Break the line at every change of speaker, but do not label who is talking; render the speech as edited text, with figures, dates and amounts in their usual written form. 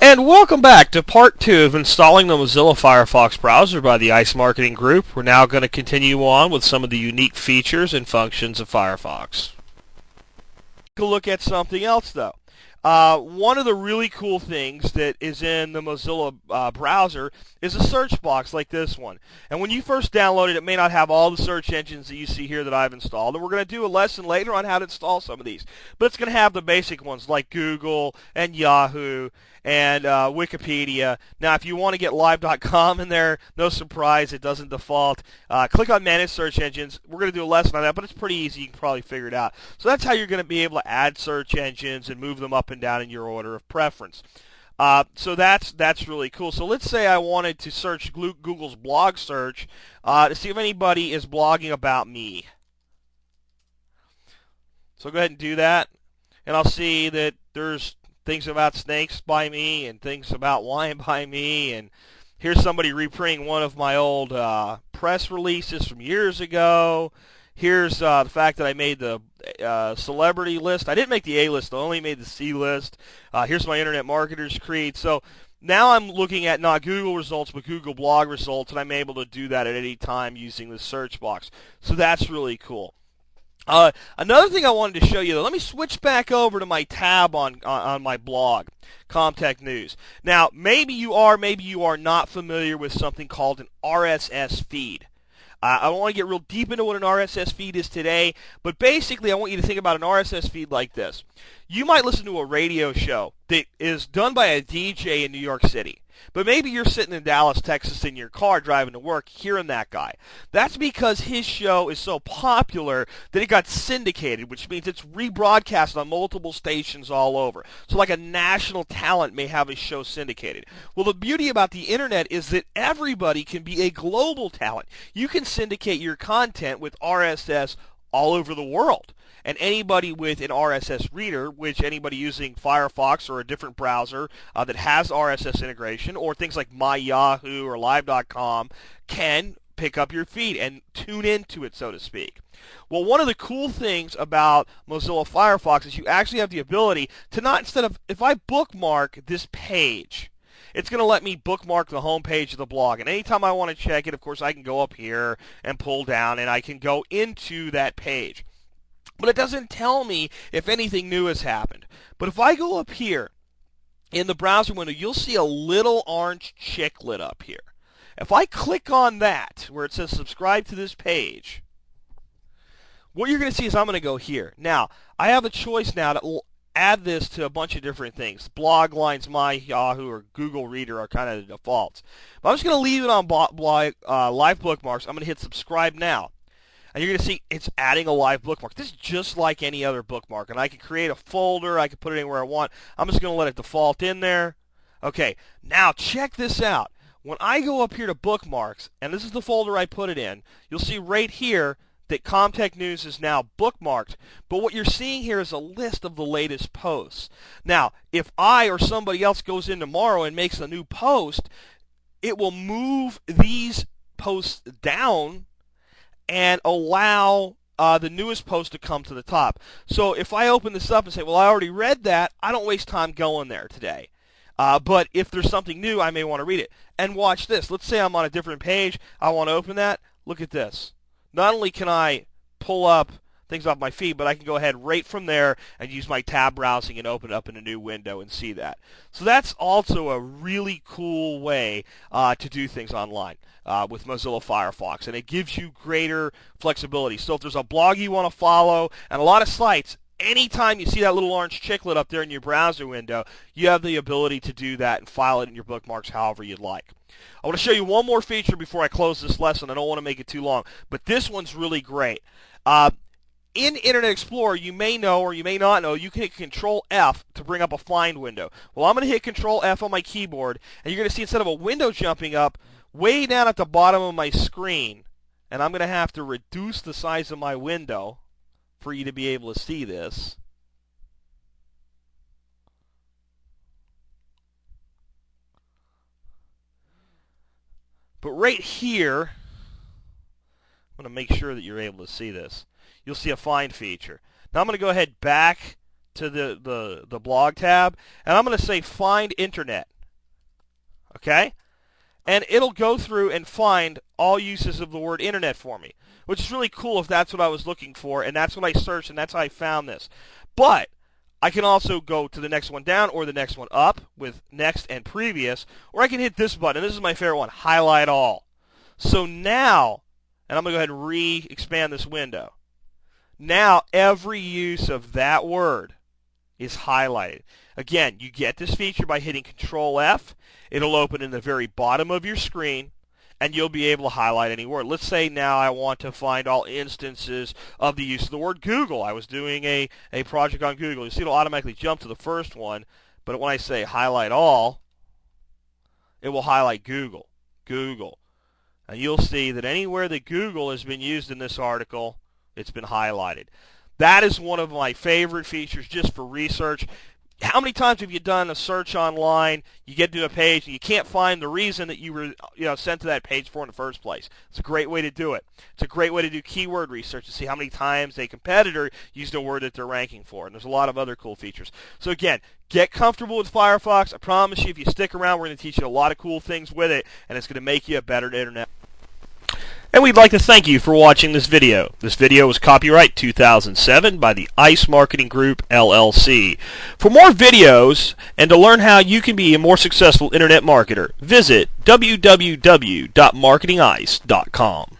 And welcome back to part 2 of installing the Mozilla FireFox browser by the ICE Marketing Group. We're now going to continue on with some of the unique features and functions of Firefox. Take a look at something else though. One of the really cool things that is in the Mozilla browser is a search box like this one. And when you first download it, it may not have all the search engines that you see here that I've installed. And we're going to do a lesson later on how to install some of these. But it's going to have the basic ones like Google and Yahoo and Wikipedia. Now, if you want to get live.com in there, no surprise, it doesn't default. Click on Manage Search Engines. We're going to do a lesson on that, but it's pretty easy. You can probably figure it out. So that's how you're going to be able to add search engines and move them up and down in your order of preference. So that's really cool. So let's say I wanted to search Google's blog search to see if anybody is blogging about me. So go ahead and do that, and I'll see that there's things about snakes by me and things about wine by me, and here's somebody reprinting one of my old press releases from years ago. Here's the fact that I made the celebrity list. I didn't make the A list, I only made the C list. Here's my Internet Marketers Creed. So now I'm looking at not Google results, but Google blog results, and I'm able to do that at any time using the search box. So that's really cool. Another thing I wanted to show you, though, let me switch back over to my tab on my blog, Comtech News. Now, maybe you are not familiar with something called an RSS feed. I don't want to get real deep into what an RSS feed is today, but basically I want you to think about an RSS feed like this. You might listen to a radio show that is done by a DJ in New York City, but maybe you're sitting in Dallas, Texas in your car driving to work hearing that guy. That's because his show is so popular that it got syndicated, which means it's rebroadcast on multiple stations all over. So like a national talent may have his show syndicated. Well, the beauty about the internet is that everybody can be a global talent. You can syndicate your content with RSS all over the world. And anybody with an RSS reader, which anybody using Firefox or a different browser that has RSS integration, or things like My Yahoo or Live.com, can pick up your feed and tune into it, so to speak. Well, one of the cool things about Mozilla Firefox is you actually have the ability to not, instead of, if I bookmark this page, it's going to let me bookmark the home page of the blog. And anytime I want to check it, of course, I can go up here and pull down, and I can go into that page. But it doesn't tell me if anything new has happened. But if I go up here in the browser window, you'll see a little orange chick-lit up here. If I click on that, where it says subscribe to this page, what you're going to see is I'm going to go here. Now, I have a choice now to add this to a bunch of different things. Blog lines, My Yahoo, or Google Reader are kind of the defaults. But I'm just going to leave it on live bookmarks. I'm going to hit subscribe now. And you're going to see it's adding a live bookmark. This is just like any other bookmark. And I can create a folder. I can put it anywhere I want. I'm just going to let it default in there. Okay, now check this out. When I go up here to bookmarks, and this is the folder I put it in, you'll see right here that Comtech News is now bookmarked. But what you're seeing here is a list of the latest posts. Now, if I or somebody else goes in tomorrow and makes a new post, it will move these posts down and allow the newest post to come to the top. So if I open this up and say, well, I already read that, I don't waste time going there today. But if there's something new, I may want to read it. And watch this. Let's say I'm on a different page. I want to open that. Look at this. Not only can I pull up things off my feed, but I can go ahead right from there and use my tab browsing and open it up in a new window and see that. So that's also a really cool way to do things online with Mozilla Firefox, and it gives you greater flexibility. So if there's a blog you want to follow and a lot of sites, anytime you see that little orange chicklet up there in your browser window, you have the ability to do that and file it in your bookmarks however you'd like. I want to show you one more feature before I close this lesson. I don't want to make it too long, but this one's really great. In Internet Explorer, you may know or you may not know, you can hit Control F to bring up a find window. Well, I'm going to hit Control F on my keyboard, and you're going to see instead of a window jumping up, way down at the bottom of my screen, and I'm going to have to reduce the size of my window for you to be able to see this. But right here, I'm going to make sure that you're able to see this. You'll see a find feature. Now I'm going to go ahead back to the blog tab, and I'm going to say find internet. Okay? And it'll go through and find all uses of the word internet for me, which is really cool if that's what I was looking for, and that's what I searched, and that's how I found this. But I can also go to the next one down or the next one up with next and previous, or I can hit this button, and this is my favorite one, highlight all. So now, and I'm going to go ahead and re-expand this window. Now every use of that word is highlighted. Again, you get this feature by hitting Control F. It'll open in the very bottom of your screen, and you'll be able to highlight any word. Let's say now I want to find all instances of the use of the word Google. I was doing a project on Google. You see it'll automatically jump to the first one, but when I say highlight all, it will highlight Google. Google. And you'll see that anywhere that Google has been used in this article, it's been highlighted. That is one of my favorite features just for research. How many times have you done a search online, you get to a page, and you can't find the reason that you were sent to that page for in the first place? It's a great way to do it. It's a great way to do keyword research to see how many times a competitor used a word that they're ranking for. And there's a lot of other cool features. So again, get comfortable with Firefox. I promise you, if you stick around, we're going to teach you a lot of cool things with it, and it's going to make you a better internet. And we'd like to thank you for watching this video. This video was copyright 2007 by the ICE Marketing Group, LLC. For more videos and to learn how you can be a more successful internet marketer, visit www.marketingice.com.